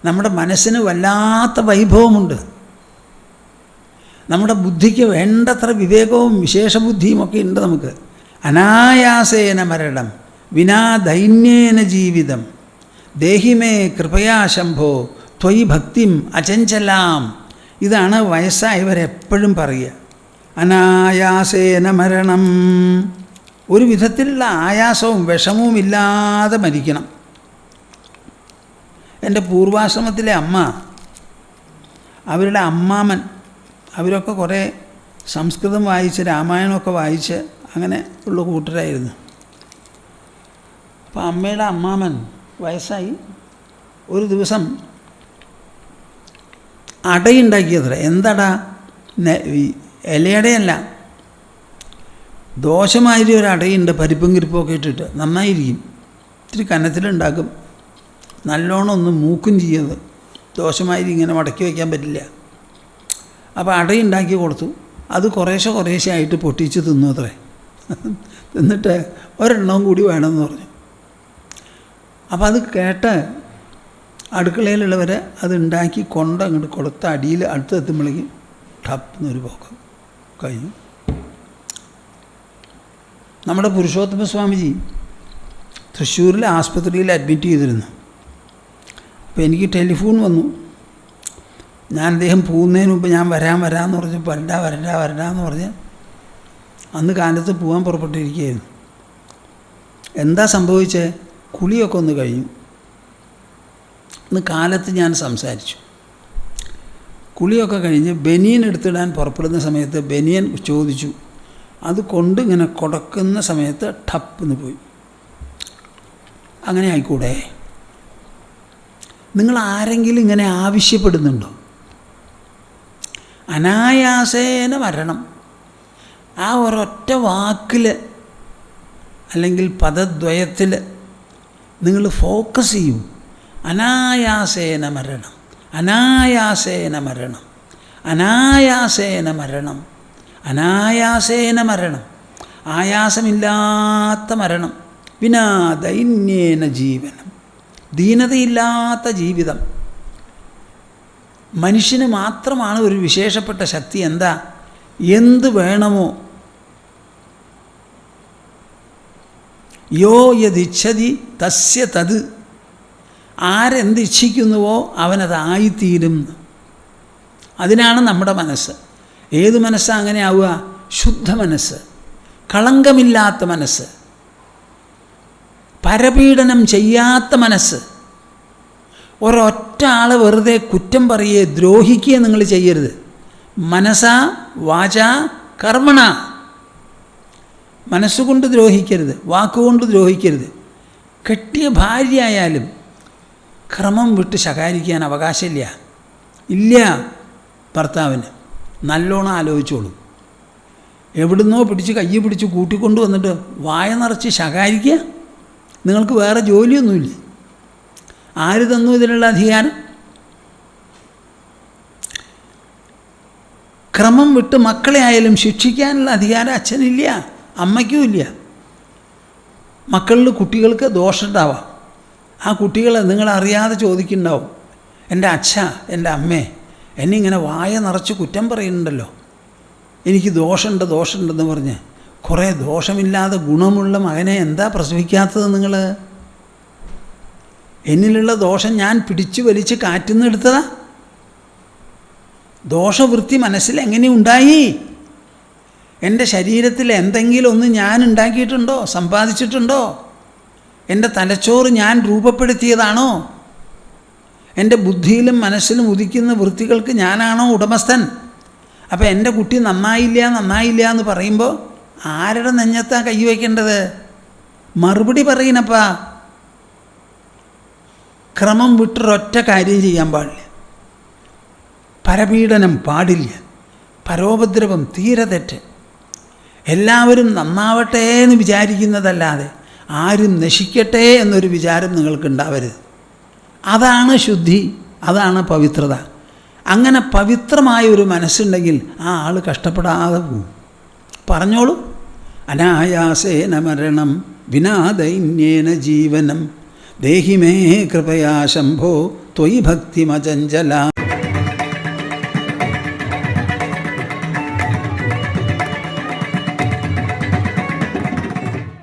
നമ്മുടെ മനസ്സിന് വല്ലാത്ത വൈഭവമുണ്ട്. നമ്മുടെ ബുദ്ധിക്ക് വേണ്ടത്ര വിവേകവും വിശേഷബുദ്ധിയും ഒക്കെ ഉണ്ട് നമുക്ക്. അനായാസേന മരണം വിനാ ദൈന്യേന ജീവിതം ദേഹിമേ കൃപയാ ശംഭോ ത്വയി ഭക്തിം അചഞ്ചലാം. ഇതാണ് വയസ്സായവരെപ്പോഴും പറയുക. അനായാസേന മരണം. ഒരു വിധത്തിലുള്ള ആയാസവും വിഷമവും ഇല്ലാതെ മരിക്കണം. എൻ്റെ പൂർവാശ്രമത്തിലെ അമ്മ, അവരുടെ അമ്മാമൻ, അവരൊക്കെ കുറേ സംസ്കൃതം വായിച്ച് രാമായണമൊക്കെ വായിച്ച് അങ്ങനെ ഉള്ള കൂട്ടരായിരുന്നു. അപ്പോൾ അമ്മയുടെ അമ്മാമൻ വയസ്സായി. ഒരു ദിവസം അടയുണ്ടാക്കിയത്ര. എന്തടാ? ഇലയടയല്ല, ദോശമാതിരി ഒരു അടയുണ്ട്, പരിപ്പും കിരിപ്പൊക്കെ ഇട്ടിട്ട് നന്നായിരിക്കും. ഇത്തിരി കനത്തിലുണ്ടാക്കും, നല്ലോണം ഒന്ന് മൂക്കും ചെയ്യത്. ദോശമാതിരി ഇങ്ങനെ മടക്കി വയ്ക്കാൻ പറ്റില്ല. അപ്പോൾ അടയുണ്ടാക്കി കൊടുത്തു. അത് കുറേശ്ശെ കുറേശ്ശെ ആയിട്ട് പൊട്ടിച്ച് തിന്നു അത്രേ. എന്നിട്ട് ഒരെണ്ണവും കൂടി വേണമെന്ന് പറഞ്ഞു. അപ്പോൾ അത് കേട്ട് അടുക്കളയിലുള്ളവർ അത് ഉണ്ടാക്കി അങ്ങോട്ട് കൊടുത്ത അടിയിൽ അടുത്തെത്തുമ്പോഴേക്കും ടപ്പെന്നൊരു പോക്കം കഴിഞ്ഞു. നമ്മുടെ പുരുഷോത്തമ സ്വാമിജി തൃശ്ശൂരിലെ ആസ്പത്രിയിൽ അഡ്മിറ്റ് ചെയ്തിരുന്നു. അപ്പോൾ എനിക്ക് ടെലിഫോൺ വന്നു. ഞാൻ അദ്ദേഹം പോകുന്നതിന് മുമ്പ് ഞാൻ വരാമെന്ന് പറഞ്ഞ് വരണ്ടാന്ന് പറഞ്ഞ് അന്ന് കാലത്ത് പോകാൻ പുറപ്പെട്ടിരിക്കുകയായിരുന്നു. എന്താ സംഭവിച്ചത്? കുളിയൊക്കെ ഒന്ന് കഴിഞ്ഞു. ഇന്ന് കാലത്ത് ഞാൻ സംസാരിച്ചു. കുളിയൊക്കെ കഴിഞ്ഞ് ബനിയൻ എടുത്തിടാൻ പുറപ്പെടുന്ന സമയത്ത് ബനിയൻ ചോദിച്ചു. അത് കൊണ്ട് ഇങ്ങനെ കൊടുക്കുന്ന സമയത്ത് ടപ്പെന്ന് പോയി. അങ്ങനെ ആയിക്കൂടെ? നിങ്ങൾ ആരെങ്കിലും ഇങ്ങനെ ആവശ്യപ്പെടുന്നുണ്ടോ? അനായാസേന മരണം. ആ ഒരൊറ്റ വാക്കിൽ അല്ലെങ്കിൽ പദദ്വയത്തിൽ നിങ്ങൾ ഫോക്കസ് ചെയ്യൂ. അനായാസേന മരണം, അനായാസേന മരണം, അനായാസേന മരണം, അനായാസേന മരണം. ആയാസമില്ലാത്ത മരണം. വിനാ ദൈന്യേന ജീവനം. ദീനതയില്ലാത്ത ജീവിതം. മനുഷ്യന് മാത്രമാണ് ഒരു വിശേഷപ്പെട്ട ശക്തി. എന്താ? എന്ത് വേണമോ, യോ യദിച്ഛതി തസ്യ തത്. ആരെന്തിച്ഛിക്കുന്നുവോ അവനതായിത്തീരും. അതിനാണ് നമ്മുടെ മനസ്സ്. ഏത് മനസ്സാണ് അങ്ങനെ ആവുക? ശുദ്ധ മനസ്സ്, കളങ്കമില്ലാത്ത മനസ്സ്, പരപീഡനം ചെയ്യാത്ത മനസ്സ്. ഒരൊറ്റ ആൾ വെറുതെ കുറ്റം പറയുകയോ ദ്രോഹിക്കുകയോ നിങ്ങൾ ചെയ്യരുത്. മനസാ വാചാ കർമ്മണ. മനസ്സുകൊണ്ട് ദ്രോഹിക്കരുത്, വാക്കുകൊണ്ട് ദ്രോഹിക്കരുത്. കെട്ടിയ ഭാര്യ ആയാലും ക്രമം വിട്ട് ശകാരിക്കാൻ അവകാശമില്ല. ഇല്ല. ഭർത്താവിന് നല്ലോണം ആലോചിച്ചോളൂ. എവിടുന്നോ പിടിച്ച് കയ്യെ പിടിച്ച് കൂട്ടിക്കൊണ്ട് വന്നിട്ട് വായ നിറച്ച് ശകാരിക്കുക. നിങ്ങൾക്ക് വേറെ ജോലിയൊന്നുമില്ല. ആര് തന്നു ഇതിനുള്ള അധികാരം? ക്രമം വിട്ട് മക്കളെ ആയാലും ശിക്ഷിക്കാനുള്ള അധികാരം അച്ഛനില്ല, അമ്മയ്ക്കും ഇല്ല. മക്കളിൽ കുട്ടികൾക്ക് ദോഷമുണ്ടാവാം. ആ കുട്ടികളെ നിങ്ങളറിയാതെ ചോദിക്കുന്നുണ്ടാവും, എൻ്റെ അച്ഛ, എൻ്റെ അമ്മേ, എന്നെ ഇങ്ങനെ വായ നിറച്ച് കുറ്റം പറയുന്നുണ്ടല്ലോ, എനിക്ക് ദോഷമുണ്ടെന്ന് പറഞ്ഞ്. കുറേ ദോഷമില്ലാതെ ഗുണമുള്ള മകനെ എന്താ പ്രസവിക്കാത്തത് നിങ്ങൾ? എന്നിലുള്ള ദോഷം ഞാൻ പിടിച്ചു വലിച്ച് കാറ്റിന്ന് എടുത്തതാ. ദോഷവൃത്തി മനസ്സിൽ എങ്ങനെ ഉണ്ടായി? എൻ്റെ ശരീരത്തിൽ എന്തെങ്കിലും ഒന്ന് ഞാൻ ഉണ്ടാക്കിയിട്ടുണ്ടോ? സമ്പാദിച്ചിട്ടുണ്ടോ? എൻ്റെ തലച്ചോറ് ഞാൻ രൂപപ്പെടുത്തിയതാണോ? എൻ്റെ ബുദ്ധിയിലും മനസ്സിലും ഉദിക്കുന്ന വൃത്തികൾക്ക് ഞാനാണോ ഉടമസ്ഥൻ? അപ്പോൾ എൻ്റെ കുട്ടി നന്നായില്ല എന്ന് പറയുമ്പോൾ ആരുടെ നെഞ്ഞത്താണ് കൈവയ്ക്കേണ്ടത്? മറുപടി പറയണപ്പാ. ക്രമം വിട്ടൊരൊറ്റ കാര്യം ചെയ്യാൻ പാടില്ല. പരപീഡനം പാടില്ല. പരോപദ്രവം തീരെ തെറ്റ്. എല്ലാവരും നന്നാവട്ടെ എന്ന് വിചാരിക്കുന്നതല്ലാതെ ആരും നശിക്കട്ടെ എന്നൊരു വിചാരം നിങ്ങൾക്കുണ്ടാവരുത്. അതാണ് ശുദ്ധി, അതാണ് പവിത്രത. അങ്ങനെ പവിത്രമായ ഒരു മനസ്സുണ്ടെങ്കിൽ ആ ആൾ കഷ്ടപ്പെടാതെ പോകും. പറഞ്ഞോളൂ. അനായാസേന മരണം വിനാ ദൈന്യേന ജീവനം ദേഹി മേ കൃപയാ ശംഭോ ത്വയി ഭക്തിമചഞ്ചല.